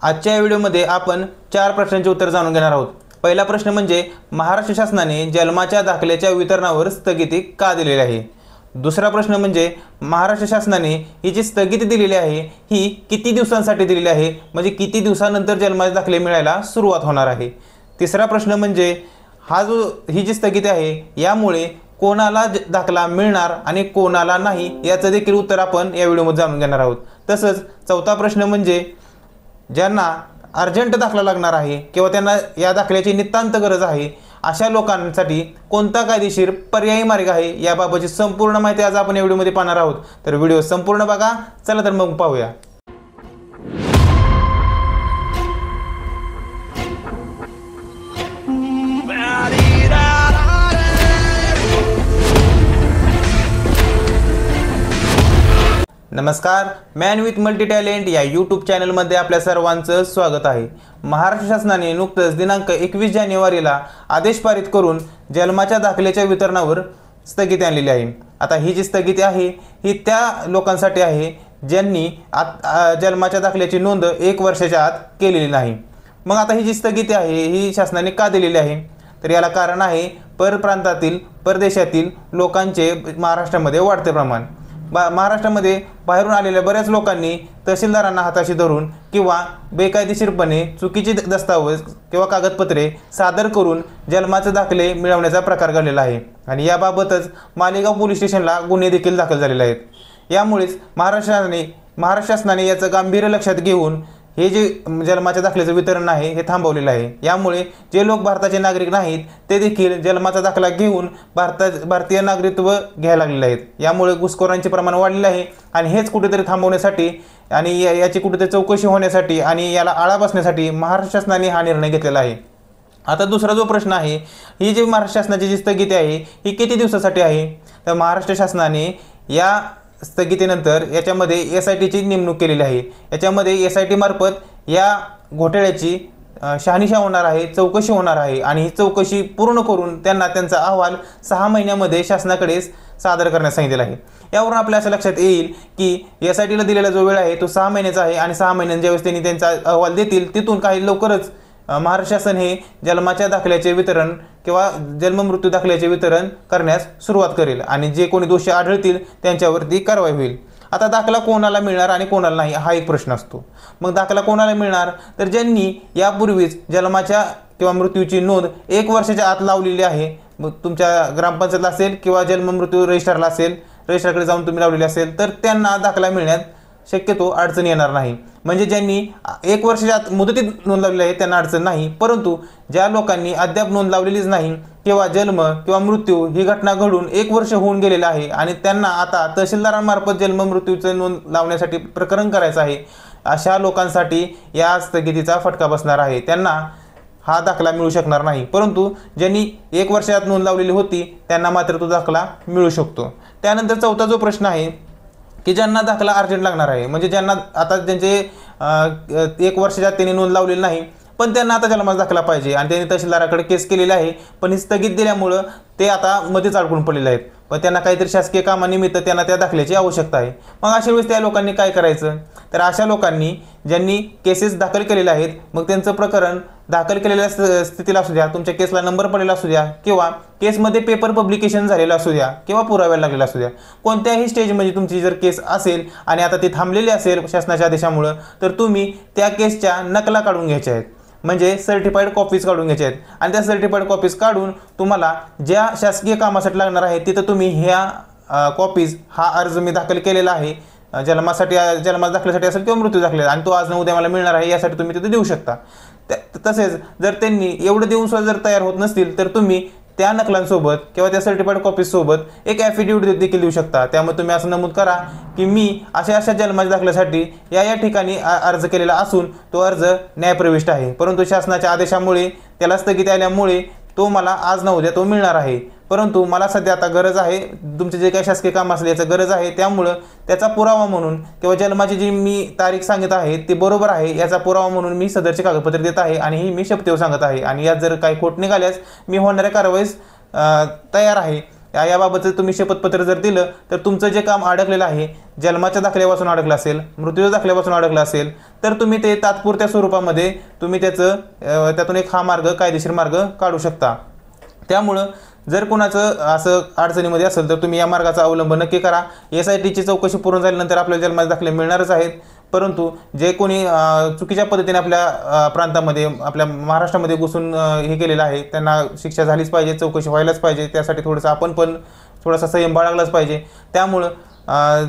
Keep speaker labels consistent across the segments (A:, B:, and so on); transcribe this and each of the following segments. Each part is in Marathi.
A: आजच्या व्हिडिओमध्ये आपण 4 प्रश्नांचे उत्तर जाणून घेणार आहोत। पहिला प्रश्न म्हणजे महाराष्ट्र शासनाने जन्माच्या दाखल्याच्या वितरणावर स्थगिती का दिलेली आहे। दुसरा प्रश्न म्हणजे महाराष्ट्र शासनाने ही जी स्थगिती दिलेली आहे ही किती दिवसांसाठी दिलेली आहे, म्हणजे किती दिवसानंतर जन्माचे दाखले मिळायला सुरुवात होणार आहे। तिसरा प्रश्न म्हणजे ही जी स्थगिती आहे यामुळे कोणाला दाखला मिळणार आणि कोणाला नाही याचं देखील उत्तर आपण या व्हिडिओमध्ये जाणून घेणार आहोत। तसंच चौथा प्रश्न म्हणजे ज्यांना अर्जंट दाखला लागणार आहे किंवा त्यांना या दाखल्याची नितांत गरज आहे अशा लोकांसाठी कोणता कायदेशीर पर्यायी मार्ग आहे याबाबतची संपूर्ण माहिती आज आपण या व्हिडिओमध्ये पाहणार आहोत। तर व्हिडिओ संपूर्ण बघा। चला तर मग पाहूया। नमस्कार, मॅन विथ मल्टी टॅलेंट या यूट्यूब चॅनलमध्ये आपल्या सर्वांचं स्वागत आहे। महाराष्ट्र शासनाने नुकतंच दिनांक 21 जानेवारीला आदेश पारित करून जन्माच्या दाखल्याच्या वितरणावर स्थगिती आणलेली आहे। आता ही जी स्थगिती आहे ही त्या लोकांसाठी आहे ज्यांनी जन्माच्या दाखल्याची नोंद 1 वर्षाच्या आत केलेली नाही। मग आता ही जी स्थगिती आहे ही शासनाने का दिलेली आहे, तर याला कारण आहे परप्रांतातील परदेशातील लोकांचे महाराष्ट्रामध्ये वाढते प्रमाण। महाराष्ट्रामध्ये बाहेरून आलेल्या बऱ्याच लोकांनी तहसीलदारांना हाताशी धरून किंवा बेकायदेशीरपणे चुकीचे दस्तावेज किंवा कागदपत्रे सादर करून जन्माचे दाखले मिळवण्याचा प्रकार घडलेला आहे आणि याबाबतच मालेगाव पोलीस स्टेशनला गुन्हे देखील दाखल झालेले आहेत। यामुळेच महाराष्ट्र शासनाने याचं गांभीर्य लक्षात घेऊन हे जे जन्माच्या दाखल्याचं वितरण आहे हे थांबवलेलं आहे। यामुळे जे लोक भारताचे नागरिक नाहीत ते देखील जन्माचा दाखला घेऊन भारतीय नागरिकत्व घ्यायला लागलेले आहेत। यामुळे घुसखोरांचे प्रमाण वाढलेले आहे आणि हेच कुठेतरी थांबवण्यासाठी आणि याची कुठेतरी चौकशी होण्यासाठी आणि याला आळा बसण्यासाठी महाराष्ट्र शासनाने हा निर्णय घेतलेला आहे। आता दुसरा जो प्रश्न आहे, ही जी महाराष्ट्र शासनाची जी स्थगिती आहे ही किती दिवसासाठी आहे, तर महाराष्ट्र शासनाने या स्थगितीनंतर याच्यामध्ये SITची नेमणूक केलेली आहे। याच्यामध्ये SIT मार्फत या घोटाळ्याची शहानिशा होणार आहे, चौकशी होणार आहे आणि ही चौकशी पूर्ण करून त्यांना त्यांचा अहवाल 6 महिन्यामध्ये शासनाकडे सादर करण्यास सांगितलेला आहे। यावरून आपल्या असं लक्षात येईल की SITला दिलेला जो वेळ आहे तो 6 महिन्याचा आहे आणि 6 महिन्यांच्या ज्यावेळेस त्यांनी त्यांचा अहवाल देतील तिथून काही लवकरच महाराष्ट्र शासन हे जन्माच्या दाखल्याचे वितरण किंवा जन्म मृत्यू दाखल्याचे वितरण करण्यास सुरुवात करेल आणि जे कोणी दोषी आढळतील त्यांच्यावरती कारवाई होईल। आता दाखला कोणाला मिळणार आणि कोणाला नाही हा एक प्रश्न असतो। मग दाखला कोणाला मिळणार, तर ज्यांनी यापूर्वीच जन्माच्या किंवा मृत्यूची नोंद 1 वर्षाच्या आत लावलेली आहे, मग तुमच्या ग्रामपंचायतला असेल किंवा जन्म मृत्यू रजिस्टरला असेल, रजिस्टरकडे जाऊन तुम्ही लावलेली असेल तर त्यांना दाखला मिळण्यात शक्यतो अडचण येणार नाही। म्हणजे ज्यांनी 1 वर्षाच्या आत मुदतीत नोंद लावलेली आहे त्यांना अडचण नाही, परंतु ज्या लोकांनी अद्याप नोंद लावलेलीच नाही किंवा जन्म किंवा मृत्यू ही घटना घडून 1 वर्ष होऊन गेलेलं आहे आणि त्यांना आता तहसीलदारांमार्फत जन्म मृत्यूचे नोंद लावण्यासाठी प्रकरण करायचं आहे, अशा लोकांसाठी या स्थगितीचा फटका बसणार आहे। त्यांना हा दाखला मिळू शकणार नाही, परंतु ज्यांनी 1 वर्षात नोंद लावलेली होती त्यांना मात्र तो दाखला मिळू शकतो। त्यानंतर चौथा जो प्रश्न आहे की ज्यांना दाखला अर्जंट लागणार आहे, म्हणजे ज्यांना आता ज्यांचे 1 वर्षाच्या त्यांनी नोंद लावलेली नाही पण त्यांना आता जन्माचा दाखला पाहिजे आणि त्यांनी तहसीलदाराकडे केस केलेली आहे, पण ही स्थगित दिल्यामुळं ते आता मध्येच अडकून पडलेले आहेत, पण त्यांना काहीतरी शासकीय कामानिमित्त त्यांना त्या दाखल्याची आवश्यकता आहे। मग अशा वेळेस त्या लोकांनी काय करायचं, तर अशा लोकांनी ज्यांनी केसेस दाखल केलेले आहेत मग त्यांचं प्रकरण दाखल केलेल्या स्थितीला असू द्या, तुमच्या केसला नंबर पडलेला असू द्या किंवा केसमध्ये पेपर पब्लिकेशन झालेलं असू द्या किंवा पुराव्याला लागलेला असू द्या, कोणत्याही स्टेजमध्ये तुमची जर केस असेल आणि आता ती थांबलेली असेल शासनाच्या आदेशामुळं, तर तुम्ही त्या केसच्या नकला काढून घ्यायच्या आहेत, म्हणजे सर्टिफाईड कॉपीज काढून घ्यायच्या आहेत आणि त्या सर्टिफाईड कॉपीज काढून तुम्हाला ज्या शासकीय कामासाठी लागणार आहे तिथं तुम्ही ह्या कॉपीज हा अर्ज मी दाखल केलेला आहे जन्माच्या दाखल्यासाठी असेल किंवा मृत्यू दाखले आणि तो आज न उद्या मला मिळणार आहे यासाठी तुम्ही तिथे देऊ शकता। तसेच जर त्यांनी एवढं देऊन सुद्धा जर तयार होत नसतील तर तुम्ही त्या नकलांसोबत किंवा त्या सर्टिफाईड कॉपीज सोबत एक ॲफिडेविट देखील देऊ शकता। त्यामुळे तुम्ही असं नमूद करा की मी अशा जन्माच्या दाखल्यासाठी या ठिकाणी अर्ज केलेला असून तो अर्ज न्यायप्रविष्ट आहे, परंतु शासनाच्या आदेशामुळे त्याला स्थगिती आल्यामुळे तो मला आज न उद्या तो मिळणार आहे, परंतु मला सध्या आता गरज आहे, तुमचे जे काही शासकीय काम असेल याचं गरज आहे, त्यामुळं त्याचा पुरावा म्हणून किंवा जन्माची जी मी तारीख सांगत आहे ती बरोबर आहे याचा पुरावा म्हणून मी सदरचे कागदपत्र देत आहे आणि ही मी शपथेवर सांगत आहे आणि यात जर काही खोट निघाल्यास मी होणाऱ्या कारवाईस तयार आहे। याबाबतचं तुम्ही शपथपत्र जर दिलं तर तुमचं जे काम अडकलेलं आहे, जन्माच्या दाखल्यापासून अडकलं असेल, मृत्यूच्या दाखल्यापासून अडकलं असेल, तर तुम्ही ते तात्पुरत्या स्वरूपामध्ये तुम्ही त्यातून एक हा मार्ग, कायदेशीर मार्ग काढू शकता. त्यामुळं जर कुणाचं असं अडचणीमध्ये असेल तर तुम्ही या मार्गाचा अवलंब नक्की करा. SITची चौकशी पूर्ण झाल्यानंतर आपल्याला जन्माचे दाखले मिळणारच आहेत. परंतु जे कोणी चुकीच्या पद्धतीने आपल्या प्रांतामध्ये, आपल्या महाराष्ट्रामध्ये घुसून हे केलेलं आहे, त्यांना शिक्षा झालीच पाहिजे, चौकशी व्हायलाच पाहिजे. त्यासाठी थोडंसं आपण पण थोडासा संयम बाळगलाच पाहिजे. त्यामुळं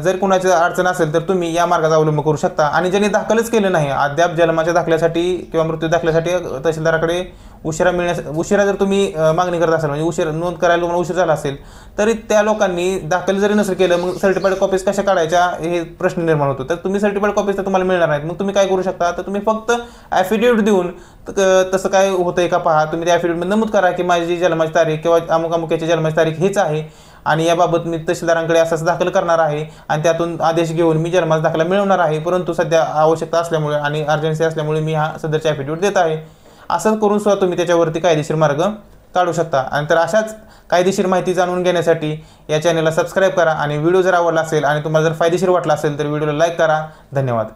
A: जर कुणाची अडचण असेल तर तुम्ही या मार्गाचा अवलंब करू शकता. आणि ज्यांनी दाखलच केलं नाही अद्याप जन्माच्या दाखल्यासाठी किंवा मृत्यू दाखल्यासाठी तहसीलदाराकडे उशिरा जर तुम्ही मागणी करत असाल, म्हणजे उशीर नोंद करायला तुम्हाला उशीर झाला असेल, तरी त्या लोकांनी दाखल जरी नसेल केलं, मग सर्टिफाईड कॉपीज कशा काढायच्या हे प्रश्न निर्माण होतो. तर तुम्ही सर्टिफाईड कॉपीज तर तुम्हाला मिळणार नाहीत. मग तुम्ही काय करू शकता, तर तुम्ही फक्त ॲफिडेविट देऊन तसं काय होतंय का पहा. तुम्ही त्या ॲफिडेविटमध्ये नमूद करा की माझी जन्माची तारीख किंवा अमुकामुक्याची जन्माची तारीख हीच आहे आणि याबाबत मी तहसीलदारांकडे असं दाखल करणार आहे आणि त्यातून आदेश घेऊन मी जन्माचा दाखला मिळवणार आहे. परंतु सध्या आवश्यकता असल्यामुळे आणि अर्जन्सी असल्यामुळे मी हा सदरचा ॲफिडेविट देत आहे. असं करून सुद्धा तुम्ही त्याच्यावरती कायदेशीर मार्ग काढू शकता. आणि तर अशाच कायदेशीर माहिती जाणून घेण्यासाठी या चॅनलला सबस्क्राईब करा आणि व्हिडिओ जर आवडला असेल आणि तुम्हाला जर फायदेशीर वाटला असेल तर व्हिडिओला लाईक करा. धन्यवाद.